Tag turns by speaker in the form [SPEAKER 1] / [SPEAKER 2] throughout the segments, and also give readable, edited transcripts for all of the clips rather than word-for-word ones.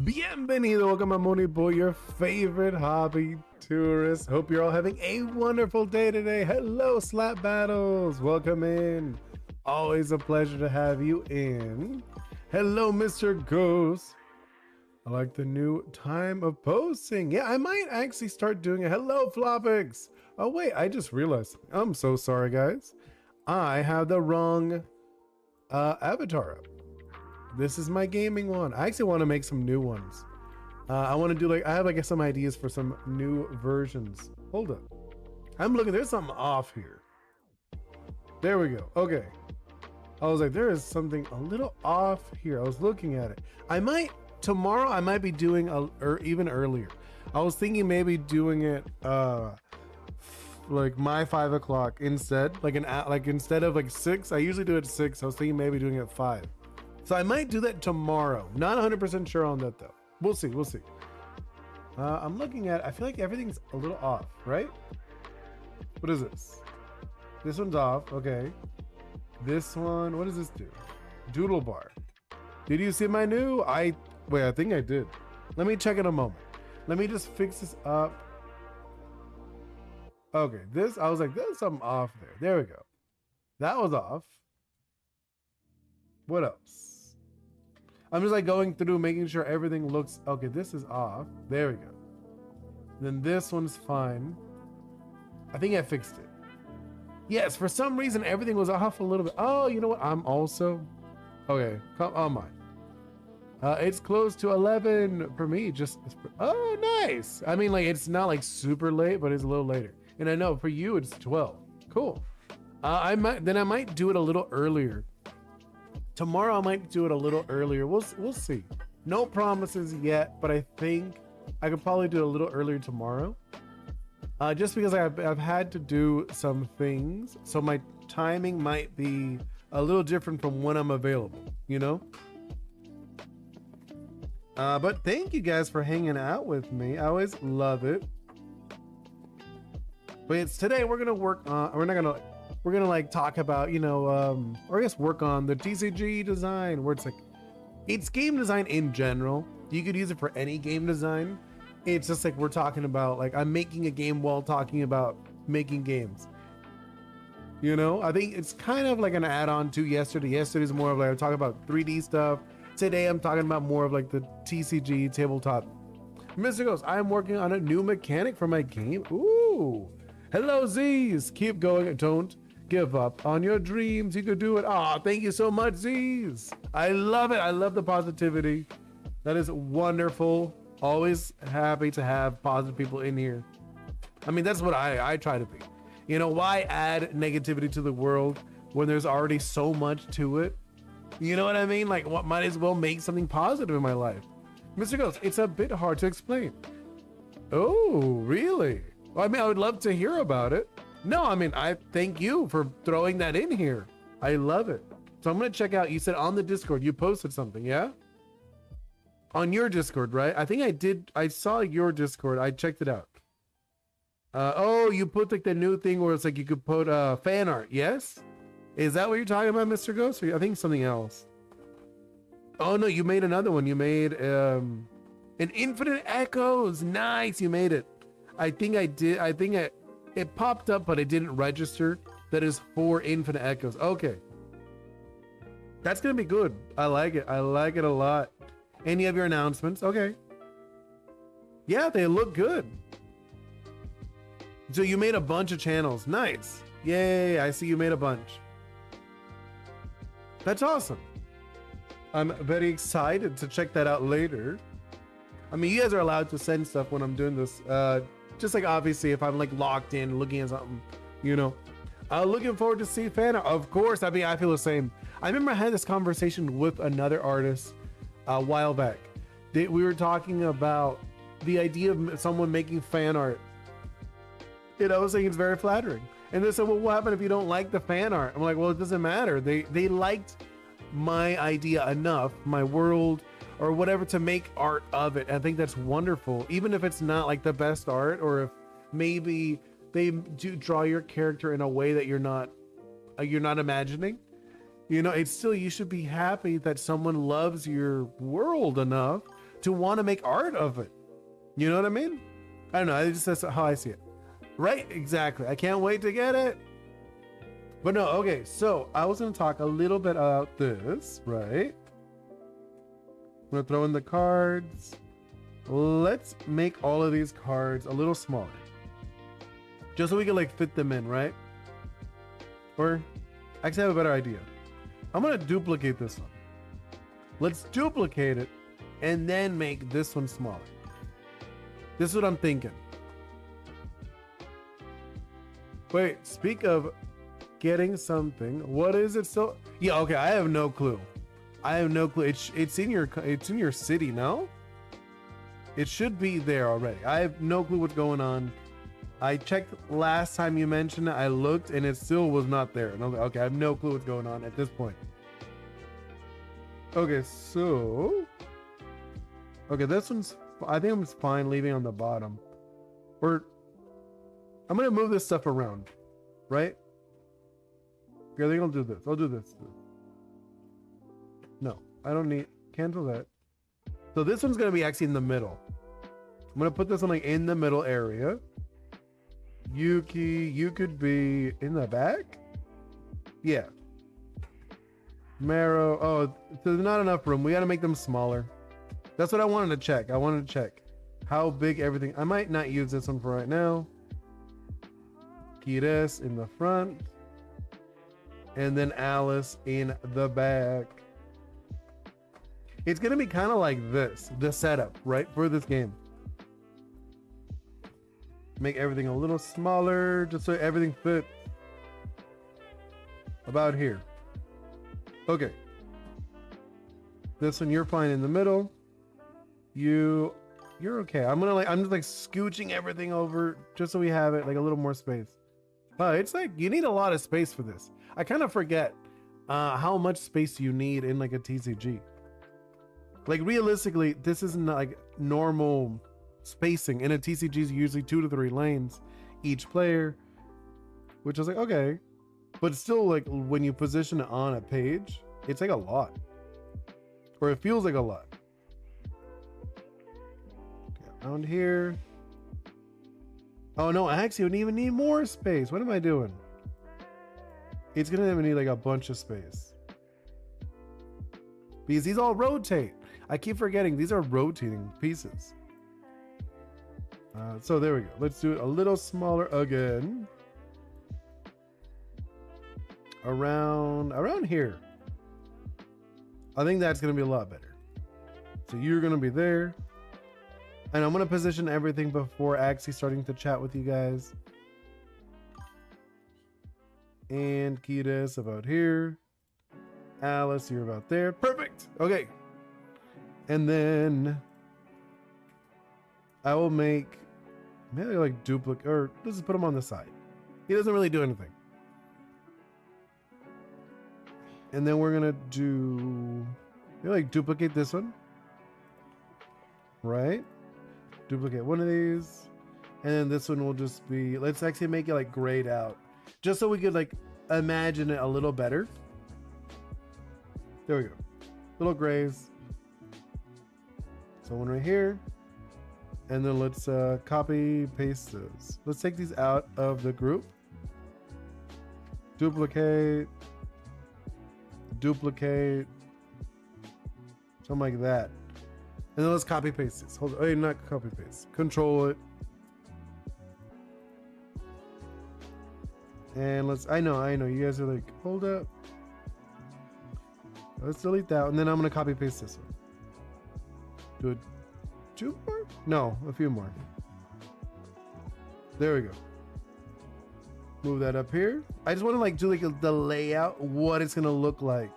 [SPEAKER 1] Bienvenido, welcome to Oni Boi, your favorite hobby tourist. Hope you're all having a wonderful day today. Hello, Slap Battles. Welcome in. Always a pleasure to have you in. Hello, Mr. Ghost. I like the new time of posting. Yeah, I might actually start doing it. Hello, Flopix. Oh, wait, I just realized. I'm so sorry, guys. I have the wrong avatar up. This is my gaming one. I actually want to make some new ones. I want to do I have some ideas for some new versions. Hold up. I'm looking, there's something off here. There we go. Okay. I was like, there is something a little off here. I was looking at it. Tomorrow I might be doing or even earlier. I was thinking maybe doing it like my 5 o'clock instead. Instead of 6, I usually do it at 6. I was thinking maybe doing it at 5. So I might do that tomorrow. Not 100% sure on that though. We'll see, we'll see. I'm looking at, I feel like everything's a little off, right? What is this? This one's off, okay. This one, what does this do? Doodle bar. Did you see my new? Wait, I think I did. Let me check in a moment. Let me just fix this up. Okay, I was like, there's something off there. There we go. That was off. What else? I'm just going through making sure everything looks okay. This is off. There we go. Then this one's fine. I think I fixed it. Yes, for some reason everything was off a little bit. Oh, you know what? I'm also okay. Come on, mine. It's close to 11 for me. Oh, nice. I mean, it's not super late, but it's a little later. And I know for you it's 12. Cool. I might do it a little earlier. Tomorrow I might do it a little earlier. We'll see. No promises yet, but I think I could probably do it a little earlier tomorrow. Just because I've had to do some things, so my timing might be a little different from when I'm available, you know? But thank you guys for hanging out with me. I always love it. But today we're gonna work on, we're gonna talk about, or I guess work on the TCG design, where it's game design in general. You could use it for any game design. It's just we're talking about I'm making a game while talking about making games. I think it's kind of an add-on to yesterday. Yesterday's more of I'm talking about 3D stuff. Today I'm talking about more of the TCG tabletop. Mr. Ghost, I'm working on a new mechanic for my game. Ooh. Hello, Z's. Keep going. Don't give up on your dreams. You could do it. Oh, thank you so much, Z's. I love it. I love the positivity. That is wonderful. Always happy to have positive people in here. I mean, that's what I try to be. Why add negativity to the world when there's already so much to it? You know what I mean? What might as well make something positive in my life? Mr. Ghost, it's a bit hard to explain. Oh, really? Well, I mean, I would love to hear about it. No, I mean, I thank you for throwing that in here. I love it. So I'm going to check out, you said on the Discord, you posted something, yeah? On your Discord, right? I think I did. I saw your Discord. I checked it out. Oh, you put the new thing where it's you could put fan art, yes? Is that what you're talking about, Mr. Ghost? Or I think something else. Oh no, you made another one. You made an Infinite Echoes. Nice, you made it. I think I did. It popped up, but it didn't register. That is 4 Infinite Echoes. Okay. That's gonna be good. I like it. I like it a lot. Any of your announcements? Okay. Yeah, they look good. So you made a bunch of channels. Nice. Yay, I see you made a bunch. That's awesome. I'm very excited to check that out later. I mean, you guys are allowed to send stuff when I'm doing this. Just obviously if I'm locked in looking at something, looking forward to see fan art. Of course, I mean, I feel the same. I remember I had this conversation with another artist a while back. We were talking about the idea of someone making fan art. I was saying it's very flattering. And they said, well, what happened if you don't like the fan art? I'm like, well, it doesn't matter. They liked my idea enough, my world, or whatever, to make art of it. I think that's wonderful. Even if it's not the best art, or if maybe they do draw your character in a way that you're not imagining. It's still, you should be happy that someone loves your world enough to want to make art of it. You know what I mean? I don't know. That's how I see it. Right? Exactly. I can't wait to get it. But no, okay. So I was going to talk a little bit about this, right? I'm going to throw in the cards. Let's make all of these cards a little smaller. Just so we can like fit them in, right? Or actually I have a better idea. I'm going to duplicate this one. Let's duplicate it and then make this one smaller. This is what I'm thinking. Wait, speak of getting something. What is it still? Yeah, okay, I have no clue. I have no clue. It's in your city, no? It should be there already. I have no clue what's going on. I checked last time you mentioned it. I looked and it still was not there. And I was like, okay, I have no clue what's going on at this point. Okay, so okay, this one's, I think I'm fine leaving on the bottom. Or I'm gonna move this stuff around, right? Okay, I think I'll do this. I'll do this. No, I don't need, cancel that. So this one's gonna be actually in the middle. I'm gonna put this one like in the middle area. Yuki, you could be in the back? Yeah. Marrow, oh, there's not enough room. We gotta make them smaller. That's what I wanted to check. I wanted to check how big everything, I might not use this one for right now. Kires in the front. And then Alice in the back. It's gonna be kind of like this, the setup, right, for this game. Make everything a little smaller, just so everything fits about here. Okay. This one, you're fine in the middle. You're okay. I'm just like scooching everything over just so we have it like a little more space. It's like you need a lot of space for this. I kind of forget how much space you need in like a TCG. Like realistically, this isn't like normal spacing. In a TCG is usually 2 to 3 lanes each player, which is like, okay, but still like when you position it on a page, it's like a lot, or it feels like a lot. Okay, around here. Oh no, I actually would even need more space. What am I doing? It's gonna even need like a bunch of space because these all rotate. I keep forgetting these are rotating pieces. So there we go. Let's do it a little smaller again. Around here. I think that's gonna be a lot better. So you're gonna be there. And I'm gonna position everything before actually starting to chat with you guys. And Kiedis about here. Alice, you're about there. Perfect. Okay. And then I will make maybe like duplicate, or let's just put him on the side. He doesn't really do anything. And then we're gonna do maybe like duplicate this one. Right? Duplicate one of these. And then this one will just be, let's actually make it like grayed out. Just so we could like imagine it a little better. There we go. Little grays. So one right here. And then let's copy paste this. Let's take these out of the group. Duplicate. Duplicate. Something like that. And then let's copy paste this. Hold on. Wait, not copy paste. Control it. And let's, I know, you guys are like, hold up. Let's delete that. And then I'm going to copy paste this one. Do it. 2 more? No, a few more. There we go. Move that up here. I just want to like do like the layout, what it's going to look like.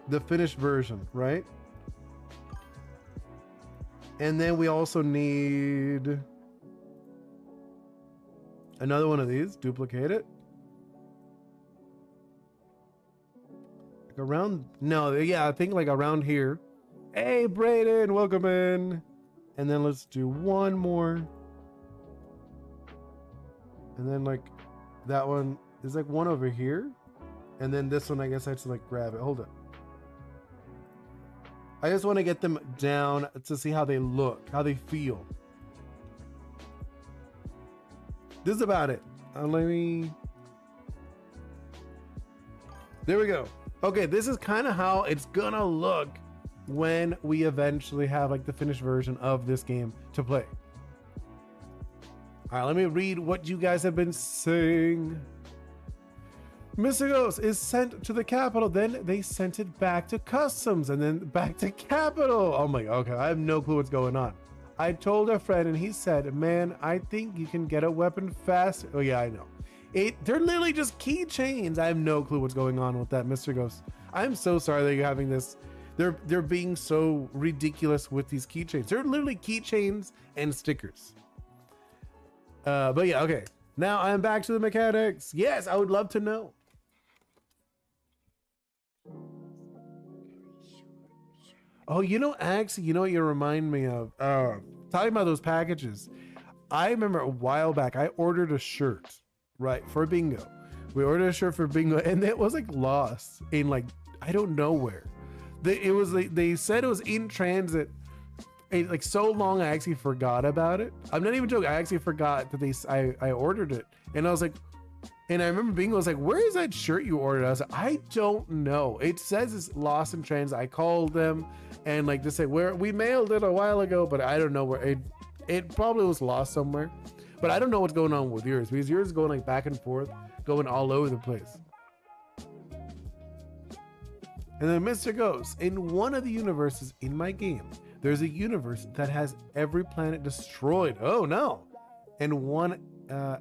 [SPEAKER 1] The finished version, right? And then we also need another one of these. Duplicate it. Like around, no, yeah, I think like around here. Hey, Brayden, welcome in. And then let's do one more. And then like that one, there's like one over here. And then this one, I guess I have to like grab it. Hold it. I just want to get them down to see how they look, how they feel. This is about it. Let me. There we go. Okay, this is kind of how it's gonna look when we eventually have like the finished version of this game to play. All right, let me read what you guys have been saying. Mr. Ghost is sent to the capital, then they sent it back to customs and then back to capital. Oh my, okay, I have no clue what's going on. I told a friend and he said, man, I think you can get a weapon fast. Oh yeah, I know. They're literally just keychains. I have no clue what's going on with that, Mr. Ghost. I'm so sorry that you're having this. They're being so ridiculous with these keychains. They're literally keychains and stickers. But yeah, okay. Now I'm back to the mechanics. Yes, I would love to know. Oh, you know, actually, you know what you remind me of? Talking about those packages. I remember a while back, I ordered a shirt, right, for bingo. We ordered a shirt for bingo, and it was like lost in like, I don't know where. They said it was in transit. Like so long, I actually forgot about it. I'm not even joking. I actually forgot that I ordered it, and I was like, and I remember Bingo was like, "Where is that shirt you ordered?" I was like, "I don't know. It says it's lost in transit." I called them, and like they say, "Where we mailed it a while ago, but I don't know where it probably was lost somewhere." But I don't know what's going on with yours because yours is going like back and forth, going all over the place. And then Mr. Ghost, in one of the universes in my game, there's a universe that has every planet destroyed. Oh no. And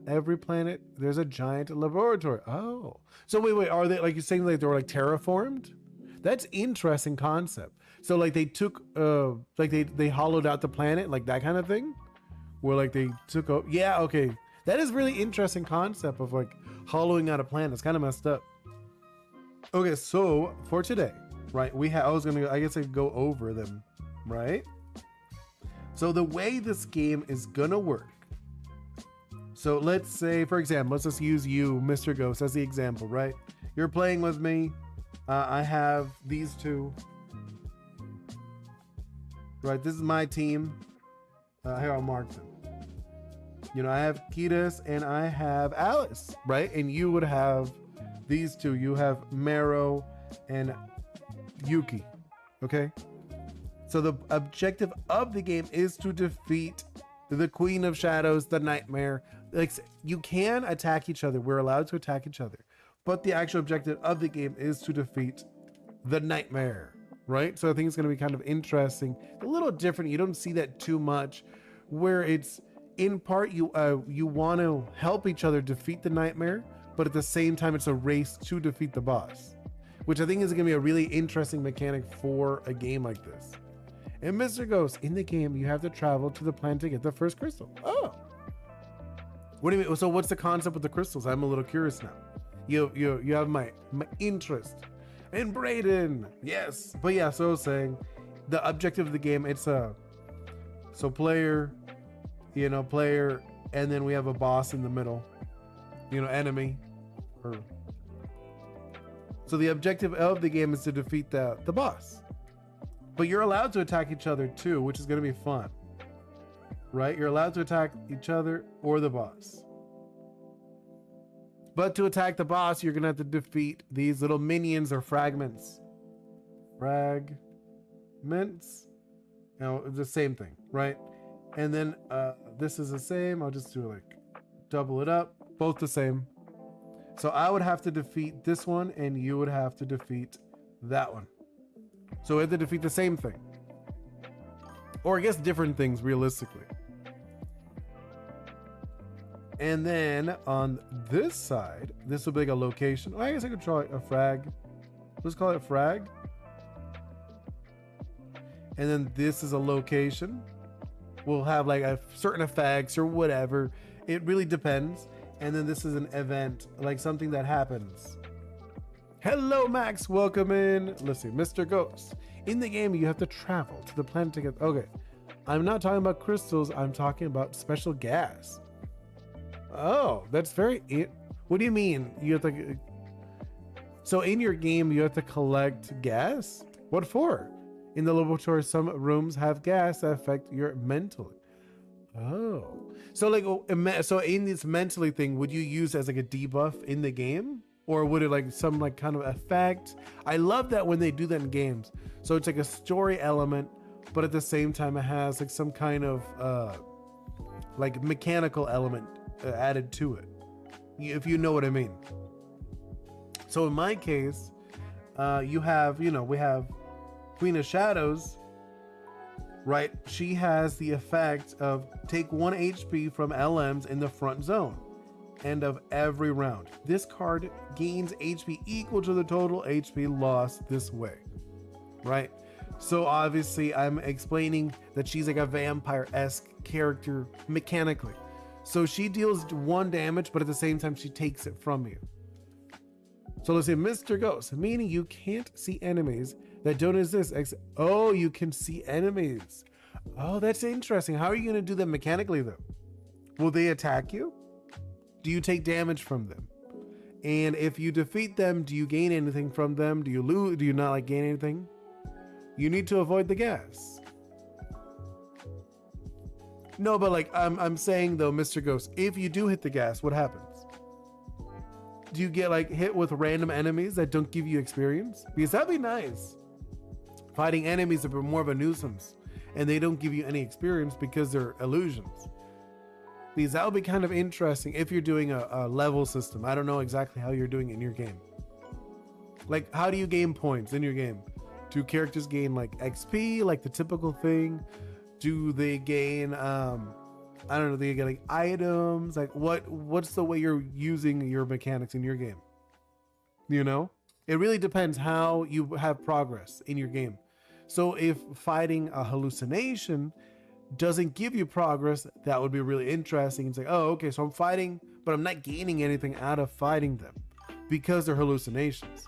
[SPEAKER 1] every planet, there's a giant laboratory. Oh. So wait, are they, like you're saying, like they were like terraformed? That's interesting concept. So like they took, like they hollowed out the planet, like that kind of thing? Where like they took, yeah, okay. That is really interesting concept of like hollowing out a planet. It's kind of messed up. Okay, so for today, right, I guess I could go over them, right? So the way this game is gonna work. So let's say, for example, let's just use you, Mr. Ghost, as the example, right? You're playing with me. I have these two. Right, this is my team. Here, I'll mark them. You know, I have Kitas and I have Alice, right? And you would have these two. You have Mero and Yuki, okay? So the objective of the game is to defeat the Queen of Shadows, the Nightmare. Like, you can attack each other. We're allowed to attack each other. But the actual objective of the game is to defeat the Nightmare, right? So I think it's going to be kind of interesting. A little different. You don't see that too much, where it's in part you want to help each other defeat the Nightmare, but at the same time it's a race to defeat the boss, which I think is going to be a really interesting mechanic for a game like this. And Mr. Ghost, in the game, you have to travel to the planet to get the first crystal. Oh. What do you mean? So what's the concept with the crystals? I'm a little curious now. You have my interest. And Brayden, yes. But yeah, so I was saying, the objective of the game, it's so player, and then we have a boss in the middle, enemy. So the objective of the game is to defeat the boss. But you're allowed to attack each other too, which is going to be fun. Right? You're allowed to attack each other or the boss. But to attack the boss, you're going to have to defeat these little minions or fragments. Fragments? The same thing, right? And then this is the same. I'll just do like double it up. Both the same. So I would have to defeat this one and you would have to defeat that one. So we have to defeat the same thing. Or I guess different things realistically. And then on this side, this will be like a location. I guess I could try a frag. Let's call it frag. And then this is a location. We'll have like a certain effects or whatever. It really depends. And then this is an event, like something that happens. Hello, Max. Welcome in. Let's see, Mr. Ghost. In the game, you have to travel to the planet to get. Okay, I'm not talking about crystals. I'm talking about special gas. Oh, that's very. What do you mean? You have to. So in your game, you have to collect gas. What for? In the laboratory, some rooms have gas that affect your mentally. Oh, so like, so in this mentally thing, would you use as like a debuff in the game, or would it like some like kind of effect? I love that when they do that in games. So it's like a story element, but at the same time, it has like some kind of like mechanical element added to it, if you know what I mean. So in my case, we have Queen of Shadows, right? She has the effect of take 1 HP from LMs in the front zone, end of every round. This card gains HP equal to the total HP lost this way, right? So obviously I'm explaining that she's like a vampire-esque character mechanically. So she deals 1 damage, but at the same time she takes it from you. So let's say Mr. Ghost, meaning you can't see enemies that don't exist. Oh, you can see enemies. Oh, that's interesting. How are you going to do that mechanically though? Will they attack you? Do you take damage from them? And if you defeat them, do you gain anything from them? Do you lose? Do you not like gain anything? You need to avoid the gas. No, but like I'm saying though, Mr. Ghost, if you do hit the gas, what happens? Do you get like hit with random enemies that don't give you experience? Because that'd be nice. Fighting enemies that are more of a nuisance and they don't give you any experience because they're illusions. Because that would be kind of interesting if you're doing a level system. I don't know exactly how you're doing it in your game. Like, how do you gain points in your game? Do characters gain like XP, like the typical thing? Do they gain I don't know, they get like items? Like what's the way you're using your mechanics in your game? You know? It really depends how you have progress in your game. So if fighting a hallucination doesn't give you progress, that would be really interesting. It's like, oh, okay, so I'm fighting, but I'm not gaining anything out of fighting them because they're hallucinations.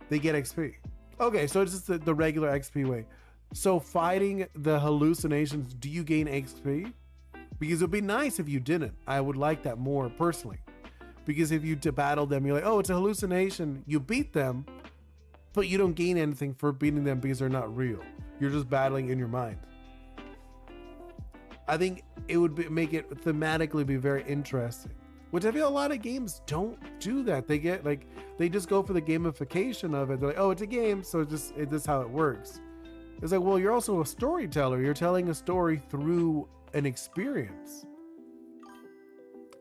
[SPEAKER 1] They get XP. Okay, so it's just the regular XP way. So fighting the hallucinations, do you gain XP? Because it would be nice if you didn't. I would like that more personally. Because if you battle them, you're like, oh, it's a hallucination. You beat them, but you don't gain anything for beating them because they're not real. You're just battling in your mind. I think it would make it thematically be very interesting. Which I feel a lot of games don't do that. They get like, they just go for the gamification of it. They're like, oh, it's a game, so this is how it works. It's like, well, you're also a storyteller. You're telling a story through an experience.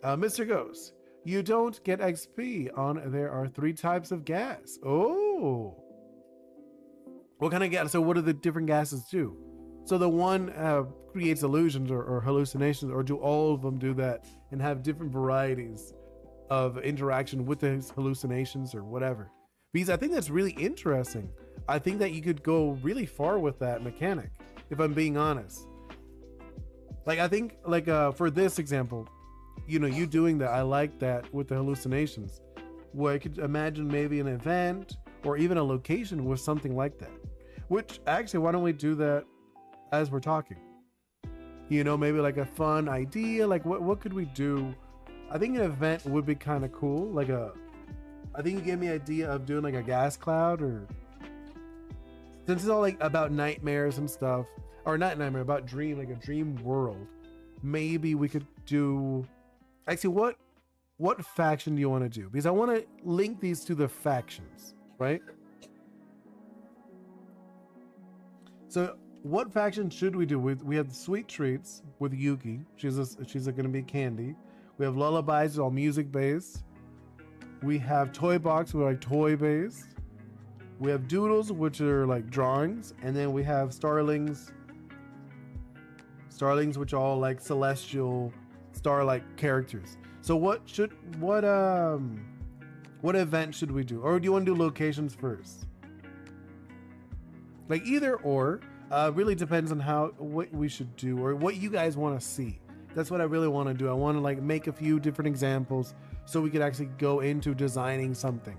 [SPEAKER 1] Mr. Ghost, you don't get XP on there are 3 types of gas. Oh. What kind of gas? So what do the different gases do? So the one creates illusions or hallucinations, or do all of them do that and have different varieties of interaction with those hallucinations or whatever? Because I think that's really interesting. I think that you could go really far with that mechanic, if I'm being honest. Like, I think like for this example, you know, you doing that, I like that with the hallucinations, where I could imagine maybe an event or even a location with something like that. Which actually, why don't we do that as we're talking? You know, maybe like a fun idea, like what could we do? I think an event would be kind of cool. Like I think you gave me an idea of doing like a gas cloud, or since it's all like about nightmares and stuff, or not nightmare, about dream, like a dream world. Maybe we could do, actually, what faction do you want to do? Because I want to link these to the factions, right? So what faction should we do? We have Sweet Treats with Yuki. She's going to be candy. We have Lullabies, all music based. We have Toy Box, with like toy based. We have Doodles, which are like drawings, and then we have Starlings, which are all like celestial star-like characters. So what event should we do? Or do you want to do locations first? Like either or, really depends on what we should do or what you guys want to see. That's what I really want to do. I want to like make a few different examples so we could actually go into designing something.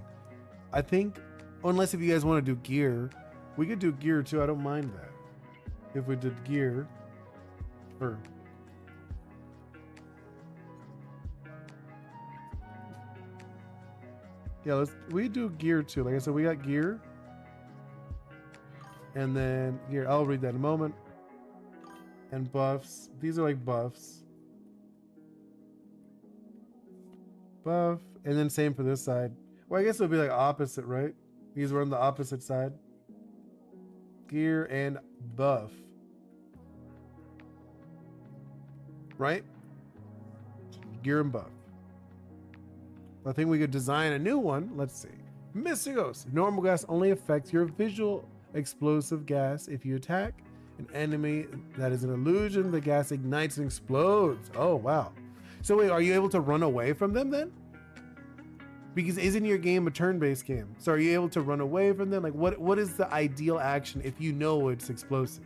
[SPEAKER 1] I think, unless if you guys want to do gear, we could do gear too. I don't mind that. If we did gear, or yeah, we do gear too. Like I said, we got gear. And then here, I'll read that in a moment. And buffs. These are like buffs. Buff. And then same for this side. Well, I guess it'll be like opposite, right? These were on the opposite side. Gear and buff. Right? Gear and buff. I think we could design a new one. Let's see. Mystigos. Normal gas only affects your visual explosive gas. If you attack an enemy that is an illusion, the gas ignites and explodes. Oh, wow. So wait, are you able to run away from them then? Because isn't your game a turn-based game? So are you able to run away from them? Like what is the ideal action if you know it's explosive?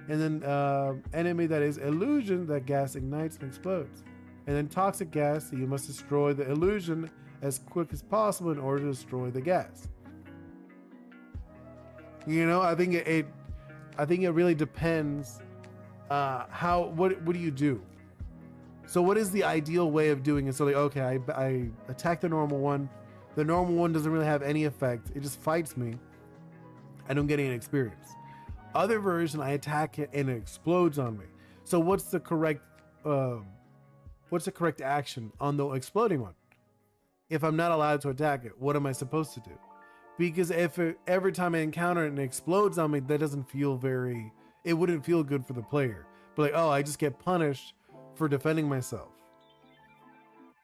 [SPEAKER 1] And then enemy that is illusion, that gas ignites and explodes. And then toxic gas, so you must destroy the illusion as quick as possible in order to destroy the gas. You know, I think it really depends. What do you do? So what is the ideal way of doing it? So like, okay, I attack the normal one. The normal one doesn't really have any effect. It just fights me. I don't get any experience. Other version, I attack it and it explodes on me. So what's the correct action on the exploding one? If I'm not allowed to attack it, what am I supposed to do? Because every time I encounter it and it explodes on me, that doesn't feel it wouldn't feel good for the player. But like, oh, I just get punished for defending myself.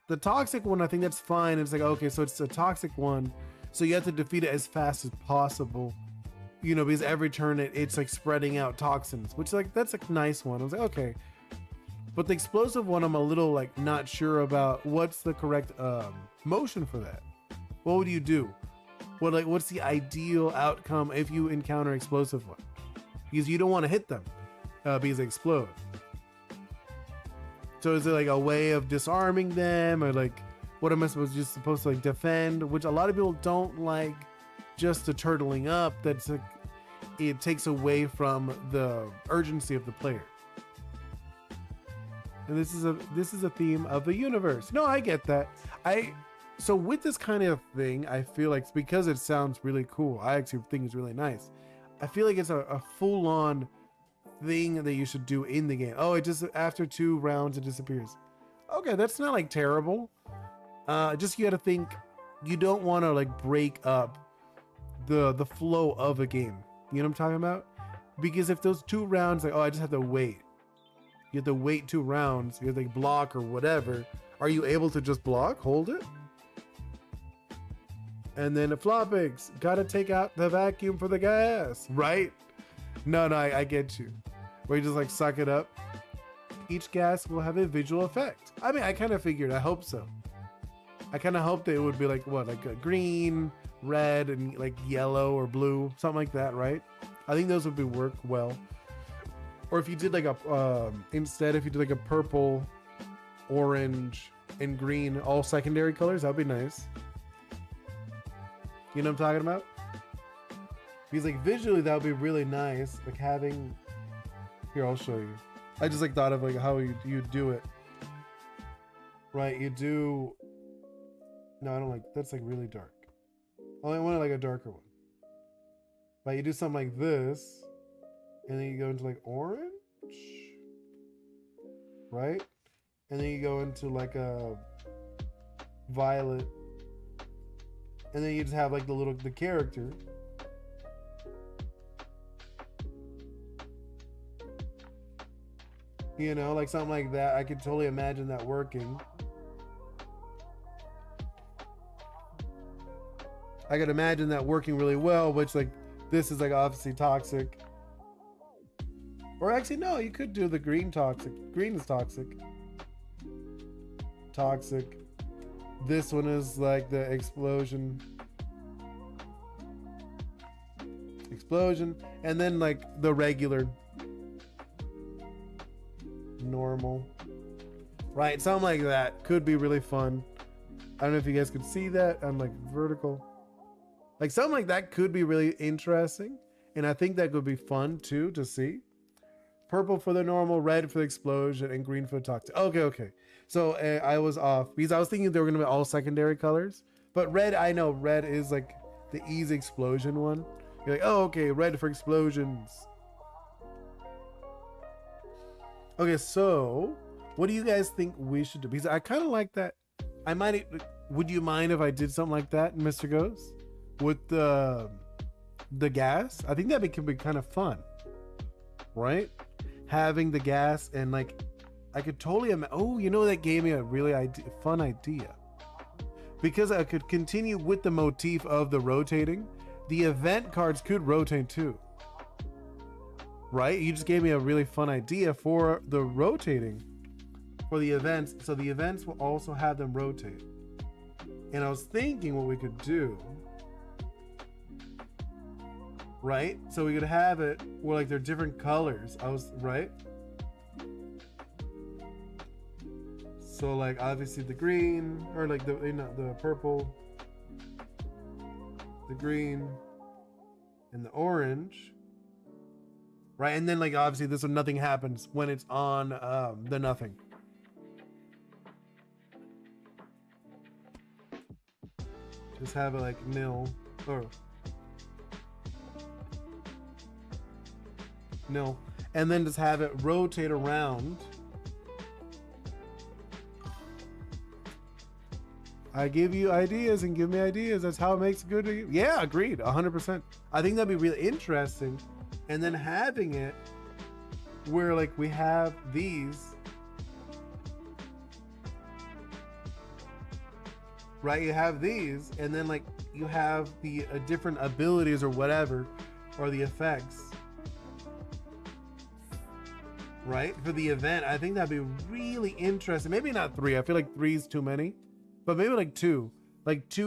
[SPEAKER 1] The toxic one, I think that's fine. It's like, okay, so it's a toxic one, so you have to defeat it as fast as possible. You know, because every turn it's like spreading out toxins, which like that's a nice one. I was like, okay. But the explosive one, I'm a little like not sure about what's the correct motion for that. What would you do? What's the ideal outcome if you encounter explosive one? Because you don't want to hit them because they explode. So is it like a way of disarming them, or like what am I supposed to like defend? Which a lot of people don't like, just the turtling up. That's like, it takes away from the urgency of the player. And this is a theme of the universe. No, I get that. So with this kind of thing, I feel like because it sounds really cool, I actually think it's really nice. I feel like it's a full-on thing that you should do in the game. Oh, it just after 2 rounds it disappears. Okay, that's not like terrible. Just you got to think, you don't want to like break up the flow of a game. You know what I'm talking about? Because if those 2 rounds, like, oh, I just have to wait. You have to wait 2 rounds. You have to like block or whatever. Are you able to just block, hold it? And then the flopics, gotta take out the vacuum for the gas, right? No, I get you. Where you just like suck it up. Each gas will have a visual effect. I mean, I kind of figured, I hope so. I kind of hoped it would be like what, like a green, red, and like yellow or blue, something like that, right? I think those would work well. Or if you did like instead, if you did like a purple, orange, and green, all secondary colors, that'd be nice. You know what I'm talking about? Because like visually, that would be really nice. Like having, here, I'll show you. I just like thought of like how you do it. Right, you do, no, I don't like, that's like really dark. I only want like a darker one. But you do something like this, and then you go into like orange, right? And then you go into like a violet, and then you just have like the character. You know, like something like that. I could totally imagine that working. I could imagine that working really well, which like, this is like obviously toxic. Or actually, no, you could do the green toxic. Green is toxic. Toxic. This one is like the explosion. Explosion. And then like the regular. Normal. Right, something like that. Could be really fun. I don't know if you guys could see that. I'm like vertical. Like something like that could be really interesting. And I think that could be fun too to see. Purple for the normal, red for the explosion, and green for the toxic. Okay. So I was off because I was thinking they were going to be all secondary colors. But red, I know red is like the easy explosion one. You're like, oh, okay, red for explosions. Okay, so what do you guys think we should do? Because I kind of like that. I might. Would you mind if I did something like that, Mr. Ghost, with the gas? I think that could be kind of fun, right? Having the gas and like, I could totally imagine. Oh, you know, that gave me a really fun idea. Because I could continue with the motif of the rotating, the event cards could rotate too. Right? You just gave me a really fun idea for the rotating for the events. So the events will also have them rotate. And I was thinking what we could do. Right? So we could have it where like they're different colors. Right? So like obviously the green, or like the purple, the green, and the orange, right? And then like obviously this one, nothing happens when it's on the nothing. Just have it like nil, or nil, and then just have it rotate around. I give you ideas and give me ideas. That's how it makes good. Yeah, agreed. 100%. I think that'd be really interesting. And then having it where like we have these, right? You have these, and then like you have the different abilities or whatever, or the effects, right? For the event. I think that'd be really interesting. Maybe not 3. I feel like 3 is too many. But maybe like 2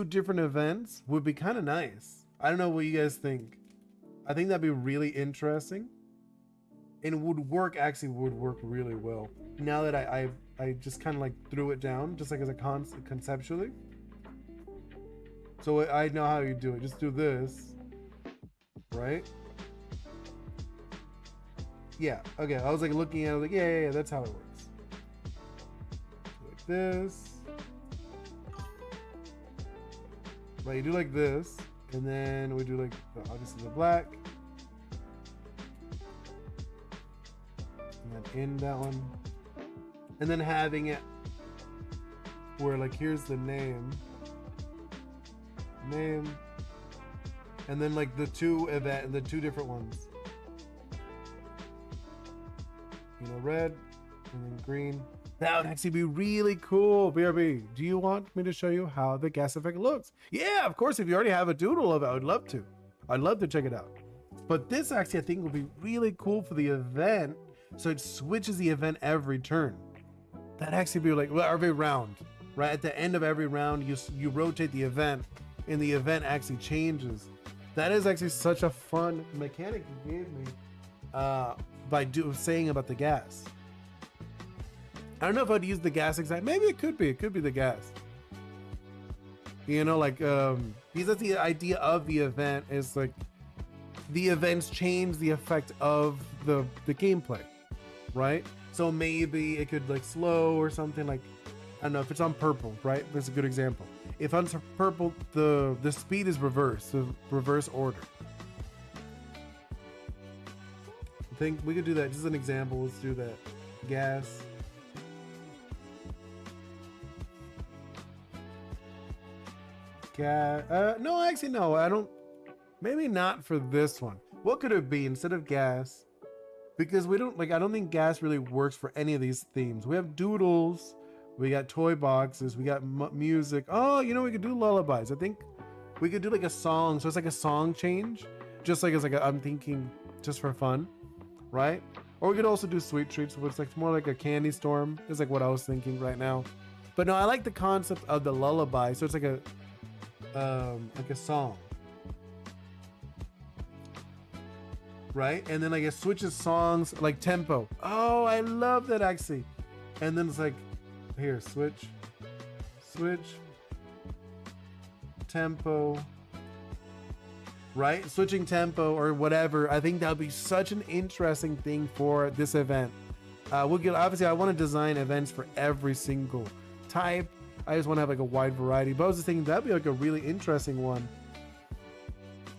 [SPEAKER 1] different events would be kind of nice. I don't know what you guys think. I think that'd be really interesting, and would work really well. Now that I just kind of like threw it down, just like as a conceptually. So I know how you do it. Just do this, right? Yeah. Okay. I was like looking at it, like yeah. That's how it works. Like this. Right, you do like this, and then we do like obviously the black, and then in that one, and then having it where like here's the name, and then like the two different ones, you know, red and then green. That would actually be really cool. BRB, do you want me to show you how the gas effect looks? Yeah, of course. If you already have a doodle of it, I would love to. I'd love to check it out. But this actually, I think, will be really cool for the event. So it switches the event every turn. That actually be like, well, every round, right? At the end of every round, you rotate the event, and the event actually changes. That is actually such a fun mechanic you gave me by saying about the gas. I don't know if I'd use the gas exact. Maybe it could be the gas. You know, like because that's the idea of the event, is like the events change the effect of the gameplay, right? So maybe it could like slow or something, like I don't know if it's on purple, right? That's a good example. If on purple, the speed is reversed, the reverse order. I think we could do that. Just an example. Let's do that. Gas. No, actually, no. I don't. Maybe not for this one. What could it be instead of gas? Because we don't like. I don't think gas really works for any of these themes. We have doodles. We got toy boxes. We got music. Oh, you know, we could do lullabies. I think we could do like a song. So it's like a song change. Just like it's like I'm thinking just for fun, right? Or we could also do sweet treats, which is like more like a candy storm. Is like what I was thinking right now. But no, I like the concept of the lullaby. So it's like a song, right? And then like it switches songs, like tempo. Oh, I love that actually. And then it's like here, switch tempo, right? Switching tempo or whatever. I think that would be such an interesting thing for this event. We'll get, obviously I want to design events for every single type. I just want to have like a wide variety, but I was just thinking that'd be like a really interesting one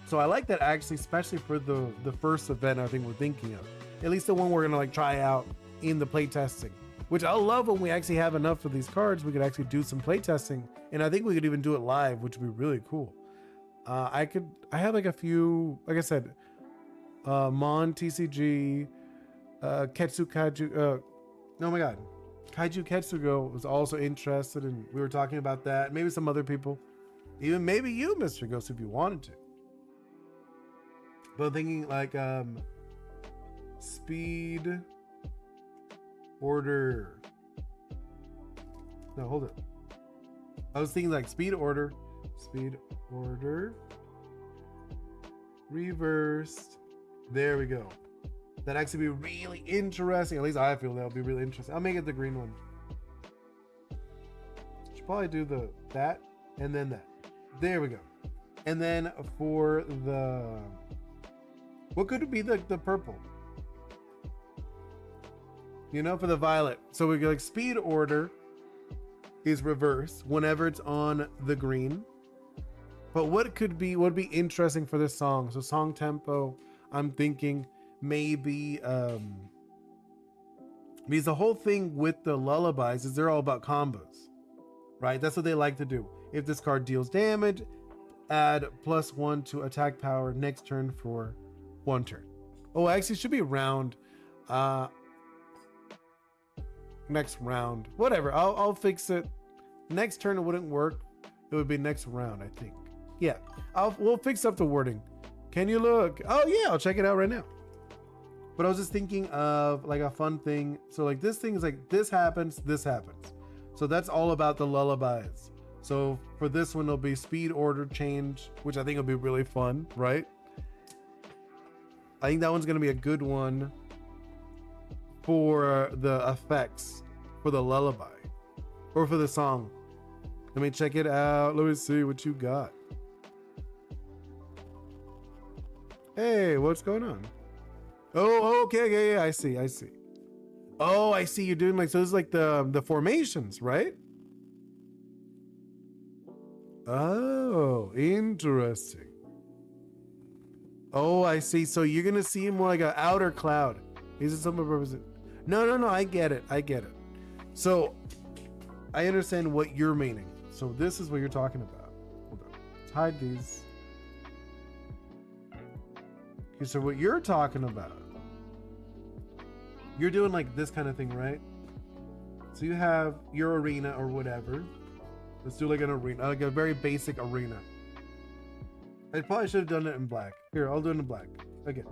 [SPEAKER 1] So I like that actually, especially for the first event I think we're thinking of. At least the one we're gonna like try out in the playtesting. Which I love when we actually have enough of these cards, we could actually do some playtesting. And I think we could even do it live, which would be really cool. I have like a few, like I said, Mon TCG, Ketsu Kaiju, oh my god. Kaiju Ketsugo was also interested, and we were talking about that. Maybe some other people. Even maybe you, Mr. Ghost, if you wanted to. But thinking like speed order. No, hold it. I was thinking like speed order, reversed. There we go. That'd actually be really interesting. At least I feel that would be really interesting. I'll make it the green one. Should probably do that and then that. There we go. And then for the, what could it be, the purple? You know, for the violet. So we go like speed order is reverse whenever it's on the green. But what would be interesting for this song? So song tempo, I'm thinking maybe because the whole thing with the lullabies is they're all about combos, right? That's what they like to do. If this card deals damage, add +1 to attack power next turn for 1 turn. Oh, actually it should be round. Next round, whatever. I'll fix it. Next turn it wouldn't work. It would be next round, I think. Yeah, we'll fix up the wording. Can you look? Oh yeah, I'll check it out right now. But I was just thinking of like a fun thing. So like this thing is like this happens. So that's all about the lullabies. So for this one, it'll be speed order change, which I think will be really fun, right? I think that one's gonna be a good one for the effects for the lullaby or for the song. Let me check it out. Let me see what you got. Hey, what's going on? Oh, okay, yeah, I see. Oh, I see. You're doing like, so this is like the formations, right? Oh, interesting. Oh, I see. So you're gonna see more like an outer cloud. Is it something purpose? No. I get it. So I understand what you're meaning. So this is what you're talking about. Hold on. Let's hide these. Okay, so what you're talking about, you're doing like this kind of thing, right? So you have your arena or whatever. Let's do like an arena, like a very basic arena. I probably should have done it in black. Here, I'll do it in black. Again.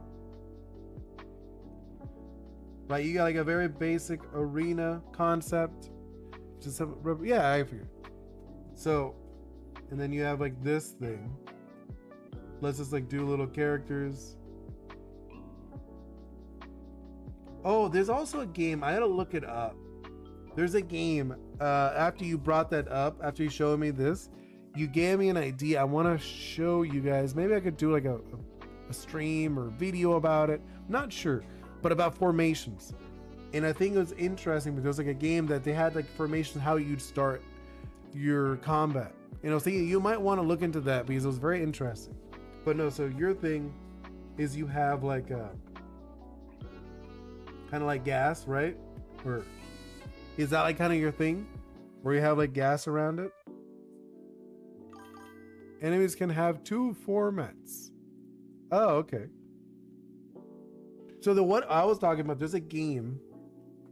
[SPEAKER 1] Right, you got like a very basic arena concept. Just have, yeah, I figured. So, and then you have like this thing. Let's just like do little characters. Oh, there's also a game. I had to look it up. There's a game. After you brought that up, after you showed me this, you gave me an idea. I want to show you guys. Maybe I could do like a stream or video about it. Not sure, but about formations. And I think it was interesting because like a game that they had like formations, how you'd start your combat. And I was thinking you might want to look into that because it was very interesting. But no, so your thing is you have like a kind of like gas, right? Or is that like kind of your thing where you have like gas around it? Enemies can have 2 formats. Oh, okay. So the what I was talking about, there's a game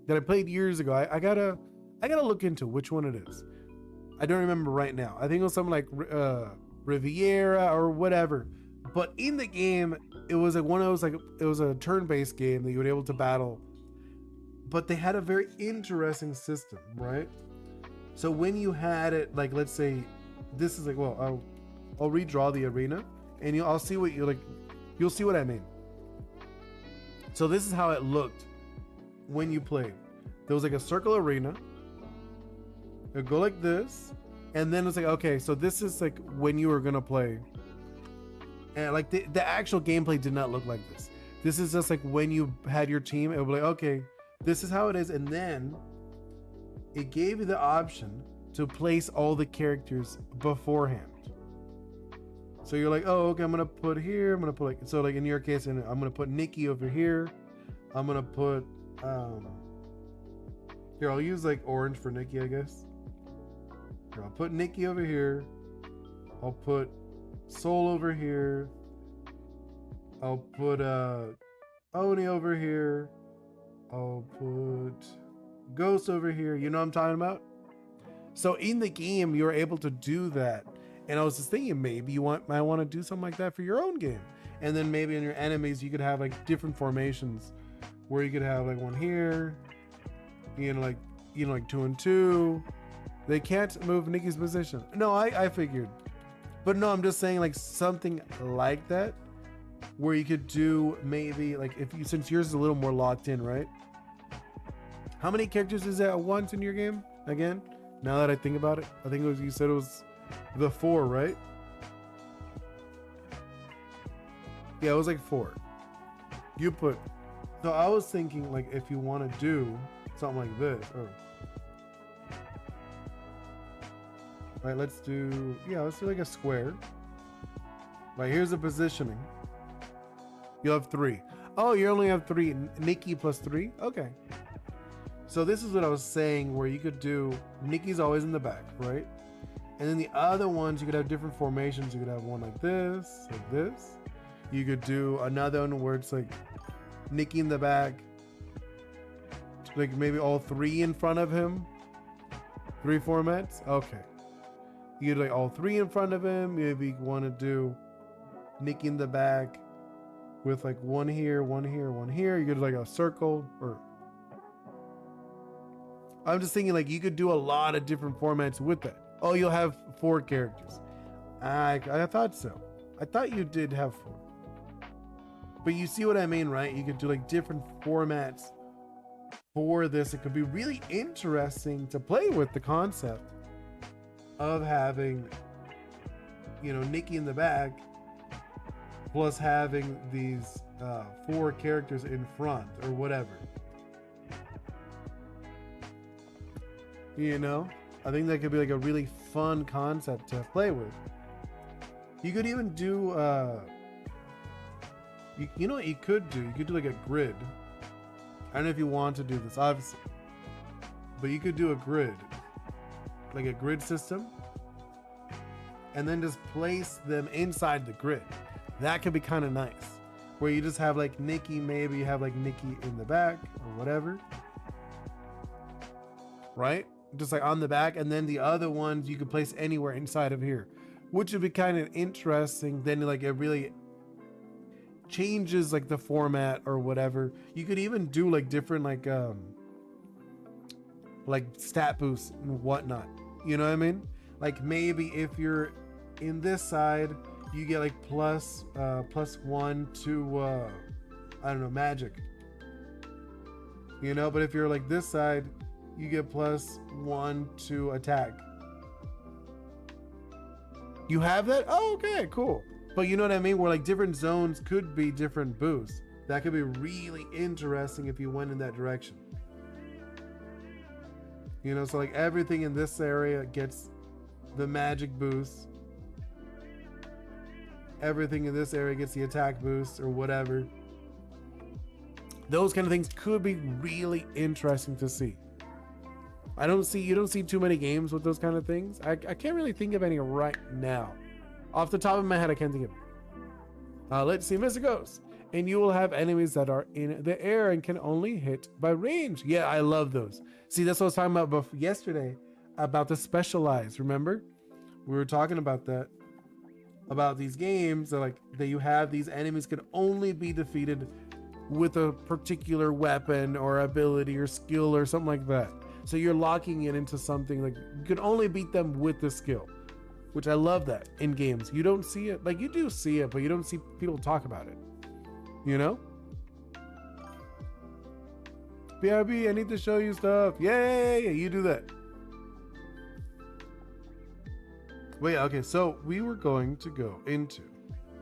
[SPEAKER 1] that I played years ago. I gotta look into which one it is. I don't remember right now. I think it was something like Riviera or whatever. But in the game, it was like one of those, like it was a turn-based game that you were able to battle. But they had a very interesting system, right? So when you had it, like let's say this is like, well, I'll redraw the arena, and I'll see what you like. You'll see what I mean. So this is how it looked when you played. There was like a circle arena. It'd go like this, and then it's like, okay, so this is like when you were gonna play. And like the actual gameplay did not look like this. This is just like when you had your team, it would be like, okay, this is how it is. And then it gave you the option to place all the characters beforehand. So you're like, oh, okay, I'm gonna put here. I'm gonna put like, so like in your case, and I'm gonna put Nikki over here. I'm gonna put here. I'll use like orange for Nikki, I guess. Here, I'll put Nikki over here. I'll put Soul over here. I'll put Oni over here. I'll put Ghost over here. You know what I'm talking about? So in the game, you're able to do that. And I was just thinking, maybe you might want to do something like that for your own game. And then maybe in your enemies, you could have like different formations, where you could have like one here, like 2 and 2. They can't move Nikki's position. No, I figured, but no, I'm just saying like something like that, where you could do maybe like since yours is a little more locked in, right? How many characters is that at once in your game again? Now that I think about it, I think you said it was the 4, right? Yeah, it was like 4. So I was thinking like if you want to do something like this, right, let's do like a square. Right, here's the positioning. You'll have 3. Oh, you only have 3. Nikki plus 3? Okay. So this is what I was saying, where you could do Nikki's always in the back, right? And then the other ones, you could have different formations. You could have one like this, like this. You could do another one where it's like Nikki in the back, like maybe all 3 in front of him. 3 formats? Okay. You could like all 3 in front of him. Maybe you want to do Nikki in the back with like 1 here, 1 here, 1 here. You could do like a circle, or I'm just thinking like you could do a lot of different formats with that. Oh, you'll have 4 characters. I thought so. I thought you did have 4. But you see what I mean, right? You could do like different formats for this. It could be really interesting to play with the concept of having, Nikki in the back, plus having these 4 characters in front or whatever. I think that could be like a really fun concept to play with. You could even do, you know what you could do? You could do like a grid. I don't know if you want to do this, obviously, but you could do a grid, like a grid system, and then just place them inside the grid. That could be kind of nice, where you just have like Nikki, maybe you have like Nikki in the back or whatever, right? Just like on the back, and then the other ones you could place anywhere inside of here, which would be kind of interesting. Then like it really changes like the format or whatever. You could even do like different like stat boosts and whatnot. You know what I mean? Like maybe if you're in this side, you get like plus 1 to I don't know, magic. But if you're like this side, you get plus 1 to attack. You have that? Oh, okay, cool. But you know what I mean? Where like different zones could be different boosts. That could be really interesting if you went in that direction. So like everything in this area gets the magic boost. Everything in this area gets the attack boost or whatever. Those kind of things could be really interesting to see. You don't see too many games with those kind of things. I can't really think of any right now. Off the top of my head, I can't think of it. Let's see, Mr. Ghost. And you will have enemies that are in the air and can only hit by range. Yeah, I love those. See, that's what I was talking about yesterday, about the specialized. Remember? We were talking about that. About these games that you have these enemies can only be defeated with a particular weapon or ability or skill or something like that. So you're locking it into something like you can only beat them with the skill, which I love that in games. You don't see it, like you do see it, but you don't see people talk about it. BRB, I need to show you stuff. Yay, you do that. But yeah, okay, so we were going to go into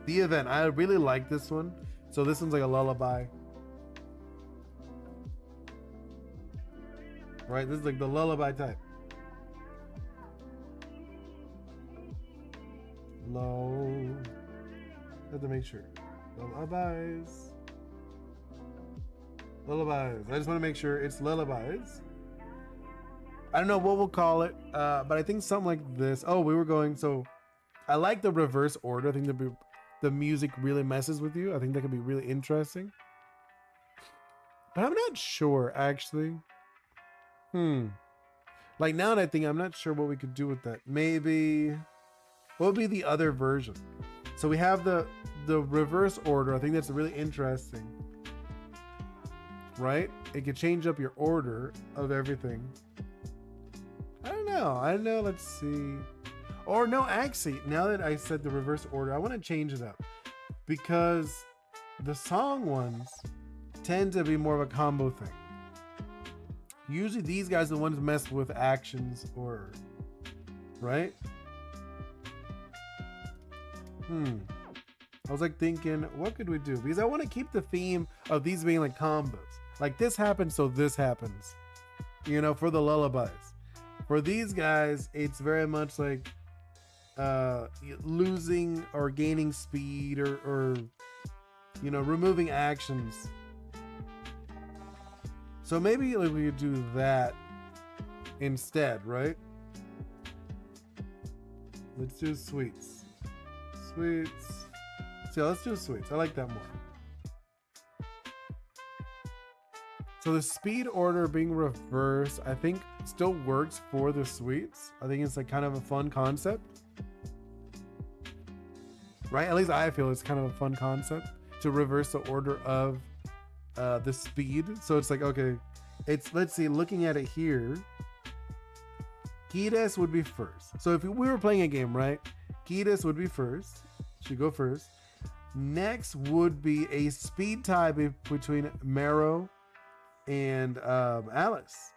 [SPEAKER 1] the event. I really like this one. So this one's like a lullaby. Right, this is like the lullaby type. Low have to make sure. Lullabies. Lullabies. I just want to make sure it's lullabies. I don't know what we'll call it, but I think something like this. Oh, we were going. So I like the reverse order. I think the music really messes with you. I think that could be really interesting. But I'm not sure, actually. Like now that I think, I'm not sure what we could do with that. Maybe, what would be the other version? So we have the reverse order. I think that's really interesting. Right? It could change up your order of everything. I don't know. Let's see. Or no, actually, now that I said the reverse order, I want to change it up. Because the song ones tend to be more of a combo thing. Usually these guys are the ones mess with actions or, right? I was like thinking, what could we do? Because I want to keep the theme of these being like combos. Like this happens, so this happens. You know, for the lullabies. For these guys, it's very much like losing or gaining speed or you know, removing actions. So maybe like we could do that instead, right? Let's do sweets. Sweets. So let's do sweets. I like that more. So the speed order being reversed, I think still works for the sweets. I think it's like kind of a fun concept. Right? At least I feel it's kind of a fun concept to reverse the order of the speed. So it's like, okay, it's, let's see, looking at it here, Kides would be first. So if we were playing a game, right? Kides would be first. She'd go first. Next would be a speed tie between Marrow and Alice.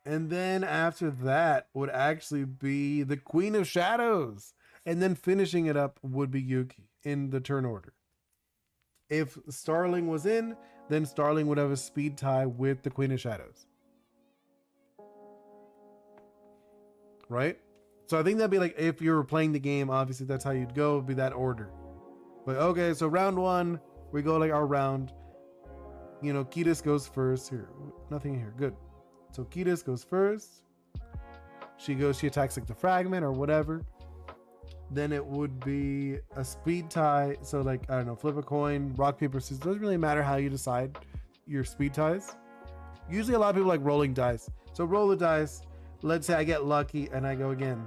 [SPEAKER 1] And then after that would actually be the Queen of Shadows. And then finishing it up would be Yuki in the turn order. If Starling was in, then Starling would have a speed tie with the Queen of Shadows. Right? So I think that'd be like, if you were playing the game, obviously that's how you'd go, it'd be that order. But okay, so round one, we go like our round. You know, Kides goes first. Here, nothing here. Good. So Kides goes first. She attacks like the fragment or whatever. Then it would be a speed tie. So like, I don't know, flip a coin, rock, paper, scissors. Doesn't really matter how you decide your speed ties. Usually a lot of people like rolling dice. So roll the dice. Let's say I get lucky and I go again,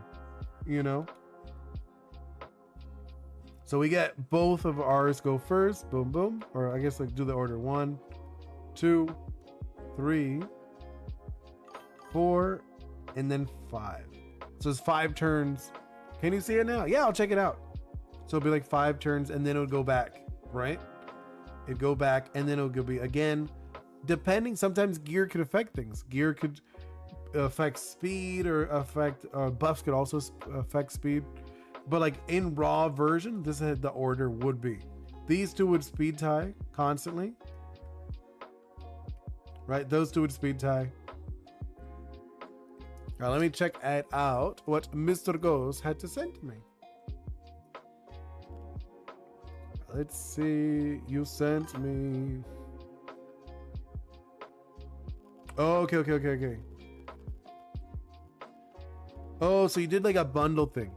[SPEAKER 1] you know? So we get both of ours go first. Boom, boom. Or I guess like do the order. 1, 2, 3, 4, and then 5. So it's 5 turns. Can you see it now? Yeah, I'll check it out. So it'll be like 5 turns and then it'll go back, right? It'd go back and then it'll be again, depending. Sometimes gear could affect things. Gear could affect speed or affect buffs could also affect speed. But like in raw version, this is the order would be. These two would speed tie constantly. Right? Those two would speed tie. All right, let me check out what Mr. Ghost had to send to me. Let's see. You sent me. Oh, okay. Oh, so you did like a bundle thing.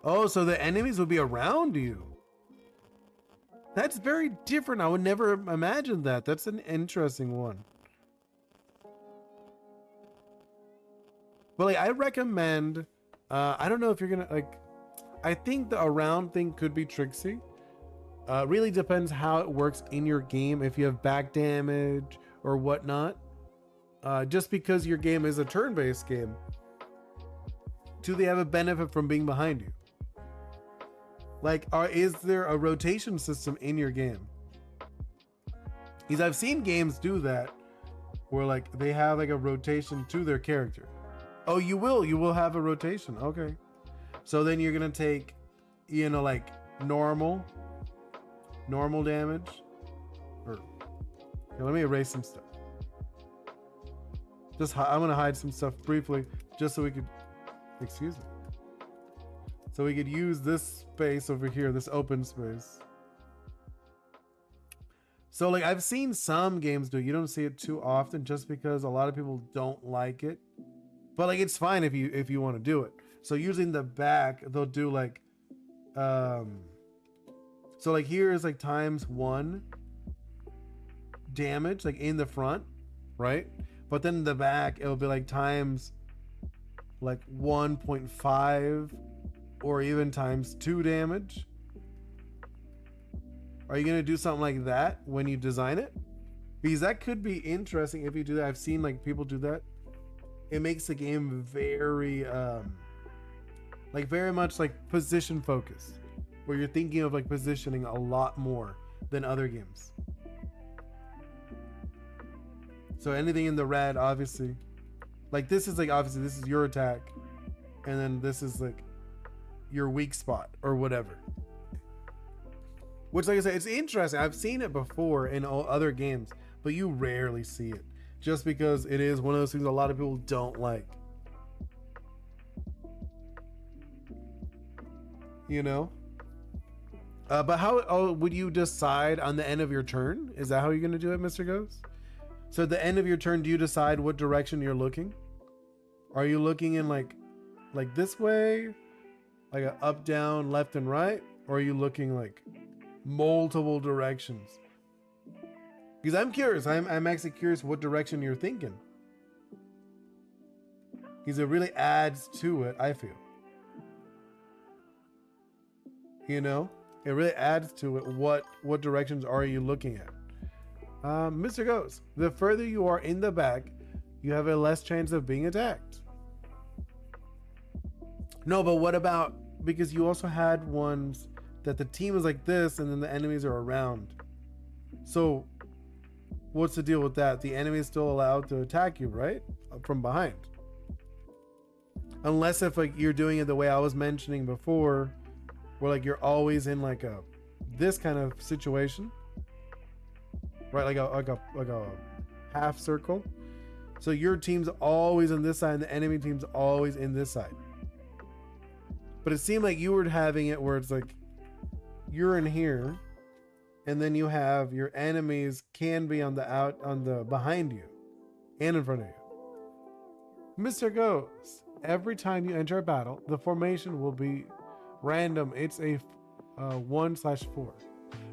[SPEAKER 1] Oh, so the enemies would be around you. That's very different. I would never imagine that. That's an interesting one. But like, I recommend, I don't know if you're gonna like, I think the around thing could be tricksy. Really depends how it works in your game. If you have back damage or whatnot, just because your game is a turn-based game, do they have a benefit from being behind you? Like, is there a rotation system in your game? Because I've seen games do that, where like they have like a rotation to their character. Oh, you will have a rotation. Okay. So then you're gonna take, you know, like normal damage. Or here, let me erase some stuff. I'm gonna hide some stuff briefly just so we could, excuse me, so we could use this space over here, this open space. So like I've seen some games do it. You don't see it too often just because a lot of people don't like it. But like it's fine if you want to do it. So using the back, they'll do like so like here is like ×1 damage like in the front, right? But then in the back it'll be like times like 1.5 or even ×2 damage. Are you gonna do something like that when you design it? Because that could be interesting if you do that. I've seen like people do that. It makes the game very like very much like position focused, where you're thinking of like positioning a lot more than other games. So anything in the red, obviously, like this is like obviously this is your attack, and then this is like your weak spot or whatever. Which, like I said, it's interesting. I've seen it before in other games, but you rarely see it just because it is one of those things a lot of people don't like. You know? But how would you decide on the end of your turn? Is that how you're going to do it, Mr. Ghost? So at the end of your turn, do you decide what direction you're looking? Are you looking in like this way? Like a up, down, left, and right? Or are you looking like multiple directions? Because I'm curious. I'm actually curious what direction you're thinking. Because it really adds to it, I feel. You know? It really adds to it. What directions are you looking at? Mr. Ghost, the further you are in the back, you have a less chance of being attacked. No, but what about, because you also had ones that the team is like this and then the enemies are around. So what's the deal with that? The enemy is still allowed to attack you, right? From behind. Unless if like you're doing it the way I was mentioning before, where like you're always in like this kind of situation, right? Like a half circle. So your team's always on this side and the enemy team's always in this side. But it seemed like you were having it where it's like you're in here, and then you have your enemies can be on the behind you and in front of you. Mr. Ghost, every time you enter a battle, the formation will be random. It's a 1/4.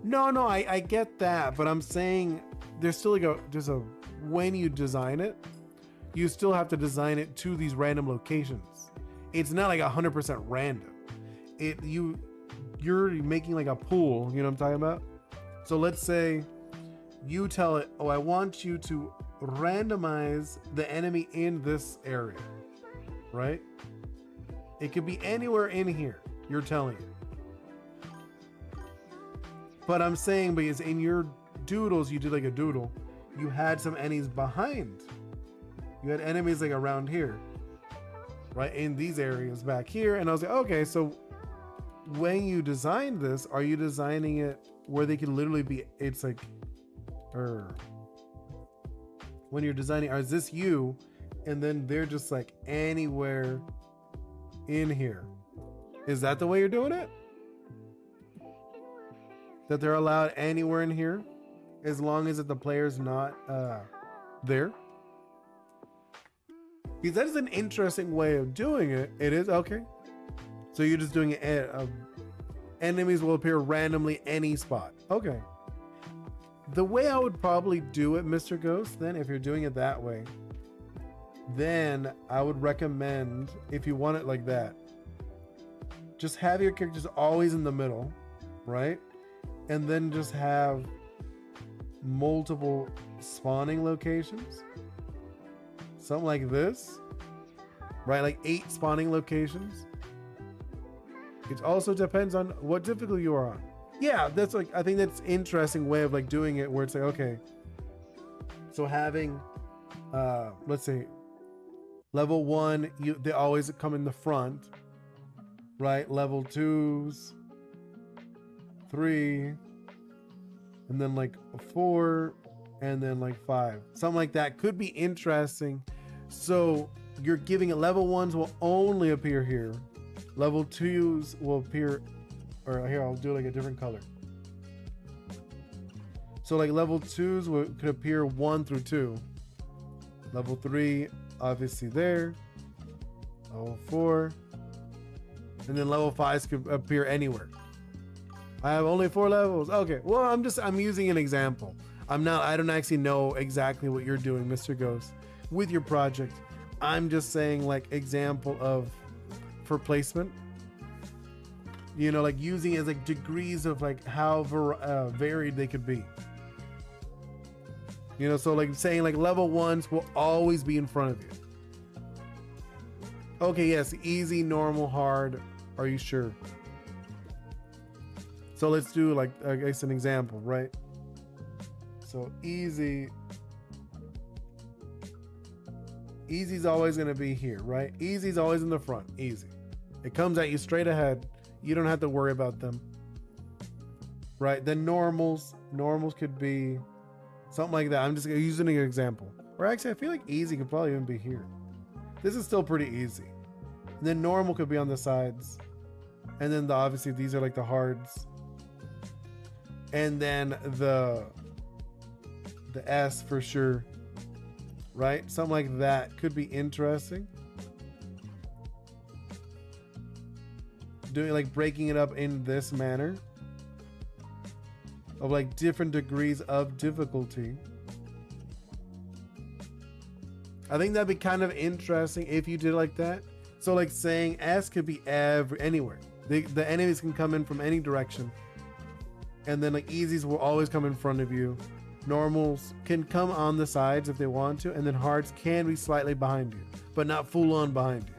[SPEAKER 1] No, I get that, but I'm saying there's still like when you design it, you still have to design it to these random locations. It's not like 100% random. You're making like a pool, you know what I'm talking about? So let's say you tell it, oh, I want you to randomize the enemy in this area, right? It could be anywhere in here, you're telling it. But I'm saying, because in your doodles, you did like a doodle, you had some enemies behind. You had enemies like around here, right? In these areas back here. And I was like, okay, so when you design this, are you designing it where they can literally be, it's like, or when you're designing, is this you? And then they're just like anywhere in here. Is that the way you're doing it? That they're allowed anywhere in here as long as the player's not there? Because that is an interesting way of doing it. It is, okay. So you're just doing it, enemies will appear randomly any spot. Okay. The way I would probably do it, Mr. Ghost, then if you're doing it that way, then I would recommend, if you want it like that, just have your characters always in the middle, right? And then just have multiple spawning locations. Something like this, right? Like 8 spawning locations. It also depends on what difficulty you are on. Yeah, that's like, I think that's an interesting way of like doing it, where it's like, okay, so having, let's say level 1, they always come in the front, right? Level 2s, 3, and then like 4, and then like 5, something like that could be interesting. So you're giving it level 1s will only appear here. Level 2s will appear, or here, I'll do like a different color. So like level 2s could appear 1 through 2. Level 3, obviously there. Level 4. And then level 5s could appear anywhere. I have only 4 levels. Okay, well, I'm using an example. I don't actually know exactly what you're doing, Mr. Ghost, with your project. I'm just saying like example of, for placement. You know, like using it as like degrees of like how varied they could be. You know, so like saying like level 1s will always be in front of you. Okay, yes, easy, normal, hard. Are you sure? So let's do like, I guess, an example, right? So easy. Easy's always going to be here, right? Easy's always in the front. Easy. It comes at you straight ahead. You don't have to worry about them. Right? Then normals could be something like that. I'm just using an example. Or actually, I feel like easy could probably even be here. This is still pretty easy. And then normal could be on the sides. And then obviously these are like the hards. And then the S for sure. Right? Something like that could be interesting. Doing like breaking it up in this manner. Of like different degrees of difficulty. I think that'd be kind of interesting if you did like that. So like saying S could be anywhere. The enemies can come in from any direction. And then like easies will always come in front of you. Normals can come on the sides if they want to. And then hards can be slightly behind you, but not full on behind you.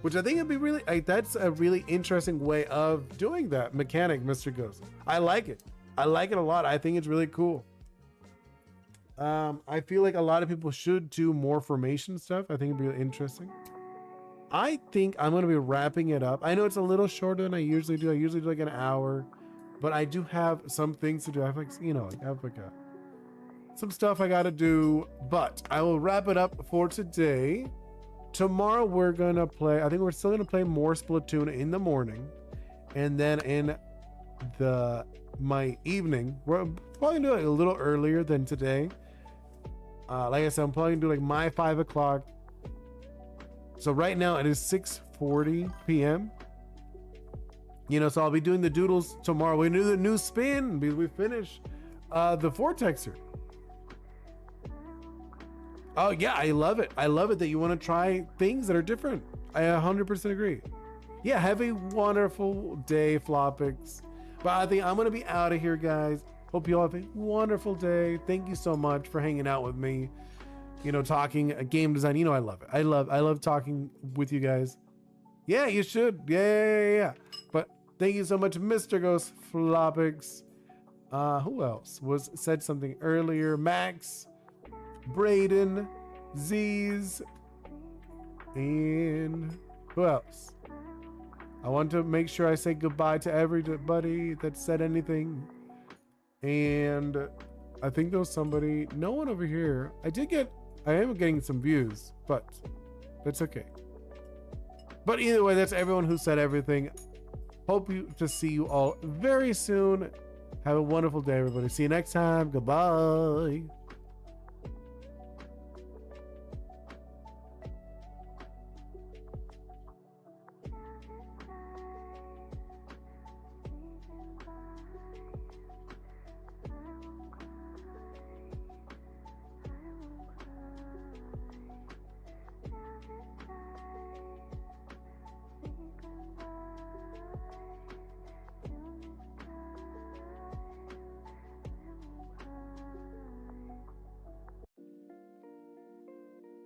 [SPEAKER 1] Which I think would be really, that's a really interesting way of doing that mechanic, Mr. Ghost. I like it. I like it a lot. I think it's really cool. I feel like a lot of people should do more formation stuff. I think it'd be really interesting. I think I'm going to be wrapping it up. I know it's a little shorter than I usually do. I usually do like an hour, but I do have some things to do. I have like, you know, I have like some stuff I got to do, but I will wrap it up for today. Tomorrow we're going to play, I think we're still going to play more Splatoon in the morning. And then in my evening, we're probably going to do it a little earlier than today. Like I said, I'm probably going to do like my 5 o'clock. So right now it is 6:40 p.m. You know, so I'll be doing the doodles tomorrow. We do the new spin because we finish the Vortexer. Oh yeah, I love it. I love it that you want to try things that are different. I 100% agree. Yeah, have a wonderful day, Flopix. But I think I'm going to be out of here, guys. Hope you all have a wonderful day. Thank you so much for hanging out with me. You know, talking game design. You know, I love it. I love talking with you guys. Yeah, you should. Yeah. But thank you so much, Mr. Ghost Flopix. Who else said something earlier? Max, Braden, Z's, and who else? I want to make sure I say goodbye to everybody that said anything. And I think there was somebody, no one over here. I am getting some views, but that's okay. But either way, that's everyone who said everything. Hope to see you all very soon. Have a wonderful day, everybody. See you next time. Goodbye.